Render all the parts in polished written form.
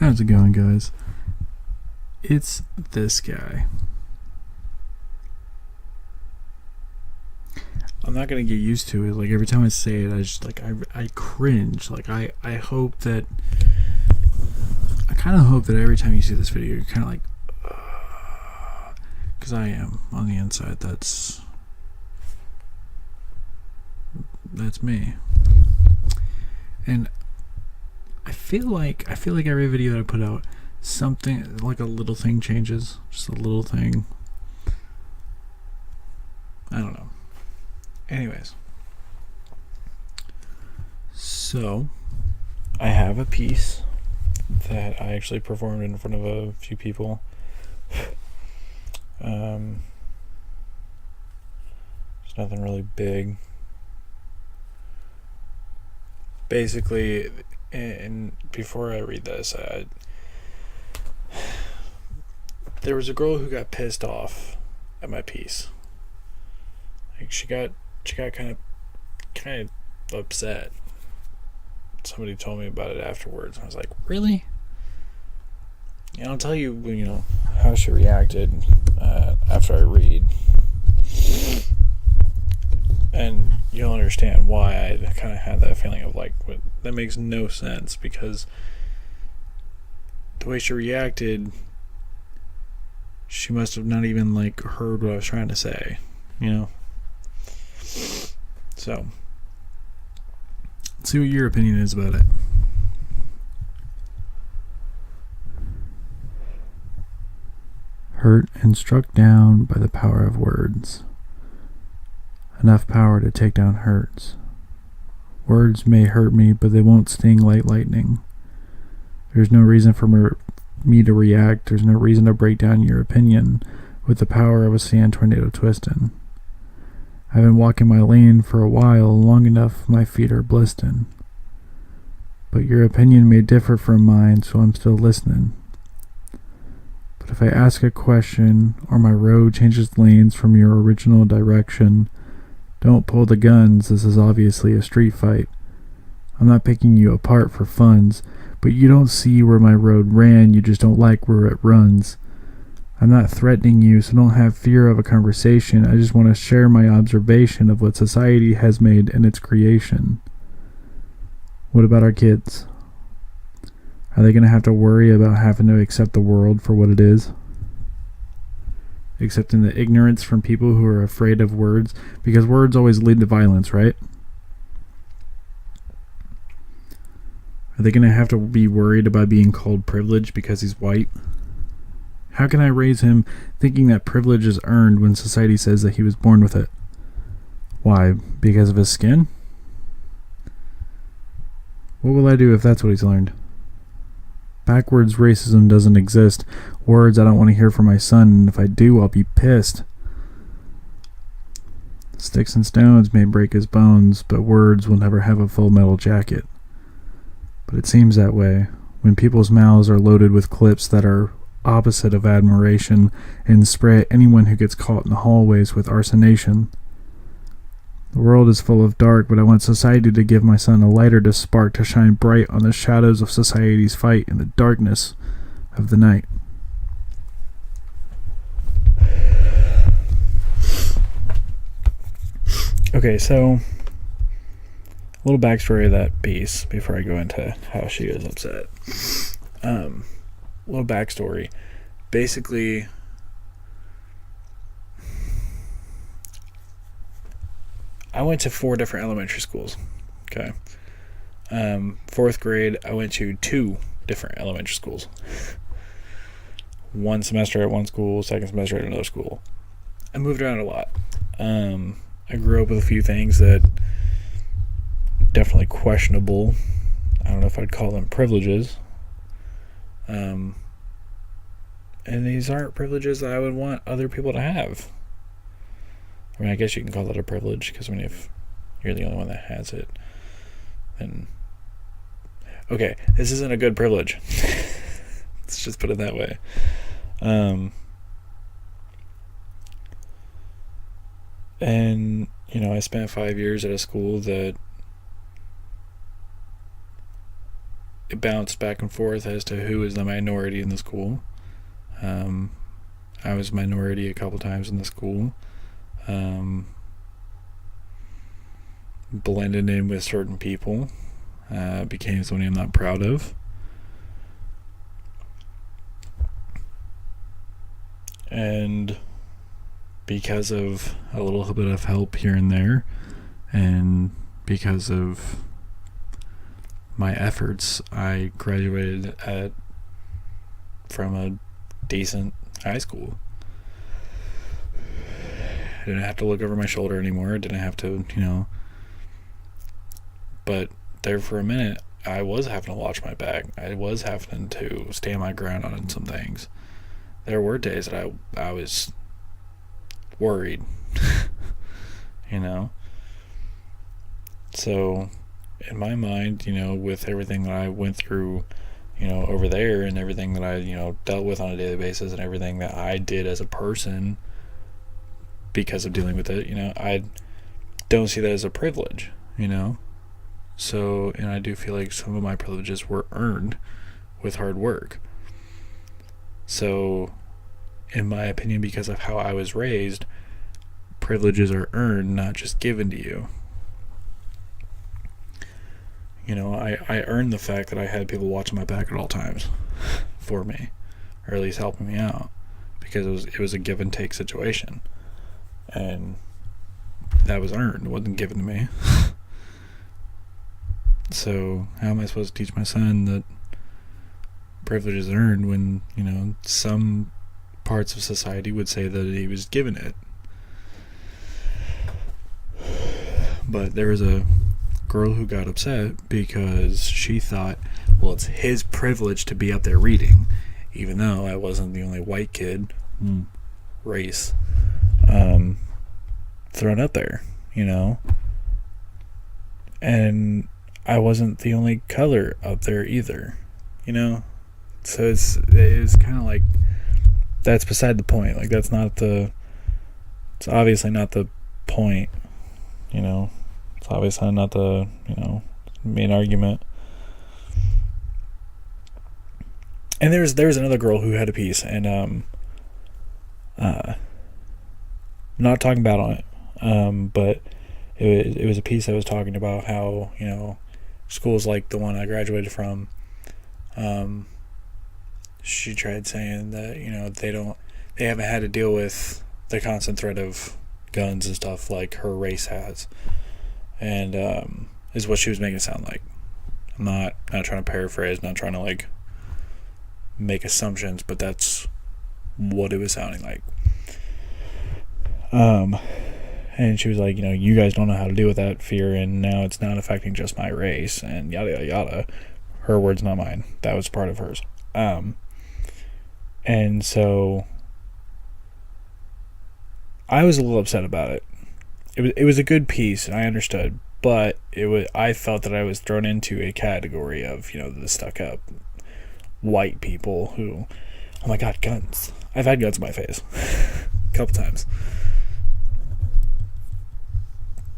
How's it going, guys? It's this guy. I'm not gonna get used to it. Like every time I say it, I just I cringe. Like I hope that I kind of hope that every time you see this video, you're kind of like, because I am on the inside. That's me. And I feel like every video that I put out, something like a little thing changes. Just a little thing. I don't know. Anyways, so I have a piece that I actually performed in front of a few people. It's nothing really big. Basically, and before I read this, there was a girl who got pissed off at my piece. Like she got kind of upset. Somebody told me about it afterwards. I was like, really? And I'll tell you, how she reacted after I read. And you'll understand why I kind of had that feeling of like, that makes no sense, because the way she reacted, she must have not even heard what I was trying to say, So, let's see what your opinion is about it. Hurt and struck down by the power of words. Enough power to take down hurts. Words may hurt me, but they won't sting like lightning. There's no reason for me to react. There's no reason to break down your opinion with the power of a sand tornado twisting. I've been walking my lane for a while, long enough my feet are blistered. But your opinion may differ from mine, so I'm still listening. But if I ask a question, or my road changes lanes from your original direction, don't pull the guns. This is obviously a street fight. I'm not picking you apart for funds, but you don't see where my road ran, you just don't like where it runs. I'm not threatening you, so don't have fear of a conversation. I just want to share my observation of what society has made in its creation. What about our kids? Are they going to have to worry about having to accept the world for what it is? Accepting the ignorance from people who are afraid of words, because words always lead to violence, right? Are they going to have to be worried about being called privileged because he's white? How can I raise him thinking that privilege is earned when society says that he was born with it? Why? Because of his skin? What will I do if that's what he's learned? Backwards racism doesn't exist. Words I don't want to hear from my son, and if I do, I'll be pissed. Sticks and stones may break his bones, but words will never have a full metal jacket. But it seems that way when people's mouths are loaded with clips that are opposite of admiration and spray at anyone who gets caught in the hallways with arsenation. The world is full of dark, but I want society to give my son a lighter to spark to shine bright on the shadows of society's fight in the darkness of the night. Okay, so a little backstory of that piece before I go into how she is upset. A little backstory. Basically, I went to 4 different elementary schools. Okay. 4th grade, I went to 2 different elementary schools. 1 semester at one school, 2nd semester at another school. I moved around a lot. I grew up with a few things that definitely questionable. I don't know if I'd call them privileges. And these aren't privileges that I would want other people to have. I mean, I guess you can call that a privilege, because if you're the only one that has it, then okay, this isn't a good privilege. Let's just put it that way. And I spent 5 years at a school that it bounced back and forth as to who is the minority in the school. I was minority a couple times in the school. Blended in with certain people. Became something I'm not proud of. And because of a little bit of help here and there, and because of my efforts, I graduated from a decent high school. I didn't have to look over my shoulder anymore. I didn't have to, But there for a minute, I was having to watch my back. I was having to stand my ground on some things. There were days that I was worried, So, in my mind, with everything that I went through, over there, and everything that I, dealt with on a daily basis, and everything that I did as a person because of dealing with it, I don't see that as a privilege, So, and I do feel like some of my privileges were earned with hard work. So, in my opinion, because of how I was raised, privileges are earned, not just given to you. I earned the fact that I had people watching my back at all times for me, or at least helping me out, because it was a give and take situation, and that was earned. It wasn't given to me. So how am I supposed to teach my son that privilege is earned when some parts of society would say that he was given it? But there was a girl who got upset because she thought, well, it's his privilege to be up there reading, even though I wasn't the only white kid, race, thrown up there, and I wasn't the only color up there either, so it's kind of like, that's beside the point. Like, it's obviously not the point, it's obviously not the, main argument. And there's another girl who had a piece, and not talking about on it, but it was a piece that was talking about how, schools like the one I graduated from, she tried saying that, they haven't had to deal with the constant threat of guns and stuff like her race has, and is what she was making it sound like. I'm not trying to paraphrase, not trying to make assumptions, but that's what it was sounding like. And she was like, you guys don't know how to deal with that fear, and now it's not affecting just my race, and yada yada yada. Her words, not mine. That was part of hers. And so I was a little upset about it. It was a good piece, and I understood, but I felt that I was thrown into a category of, the stuck up white people who, oh my god, guns. I've had guns in my face a couple times.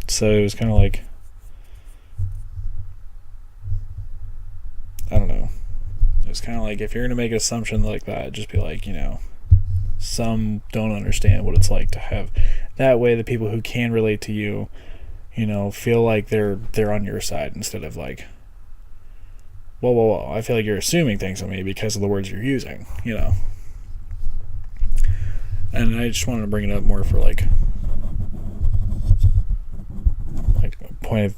So it was kind of like, I don't know. It was kind of like, if you're going to make an assumption like that, just be like, some don't understand what it's like to have. That way the people who can relate to you, feel like they're on your side, instead of like, whoa, I feel like you're assuming things of me because of the words you're using, And I just wanted to bring it up more for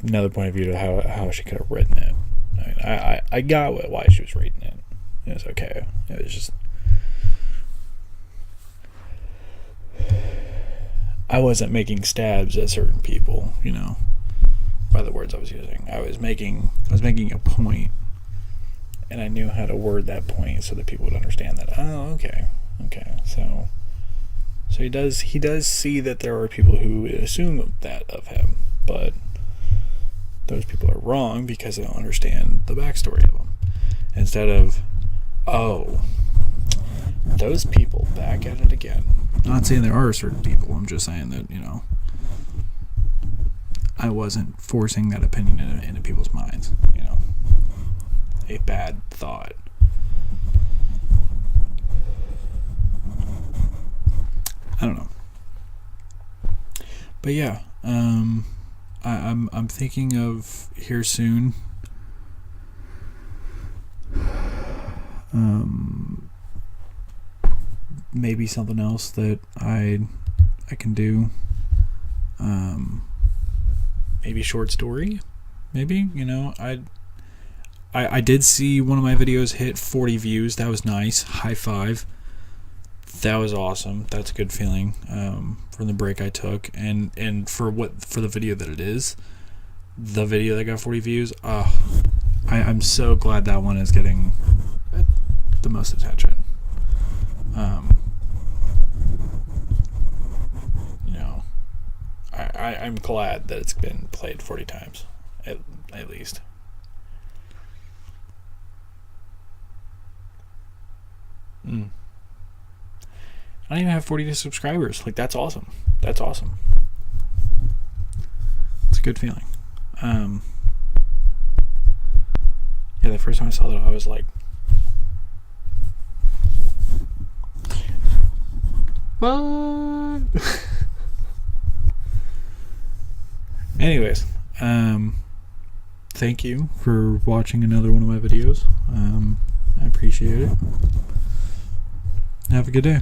another point of view to how she could have written it. I mean, I got why she was reading it. It was okay. It was just, I wasn't making stabs at certain people, by the words I was using. I was making a point, and I knew how to word that point so that people would understand that. Oh, okay. So he does see that there are people who assume that of him, but those people are wrong because they don't understand the backstory of them. Instead of, oh, those people back at it again. Not saying there are certain people, I'm just saying that, I wasn't forcing that opinion into people's minds, a bad thought. I don't know. But yeah, I'm thinking of here soon. Maybe something else that I can do. Maybe a short story. Maybe, I did see one of my videos hit 40 views. That was nice. High five. That was awesome. That's a good feeling from the break I took, and for the video that it is, the video that got 40 views. I'm so glad that one is getting the most attention. I'm glad that it's been played 40 times, at least. I don't even have 40 subscribers. Like, that's awesome. That's awesome. It's a good feeling. Yeah, the first time I saw that, I was like, what? Anyways, thank you for watching another one of my videos. I appreciate it. Have a good day.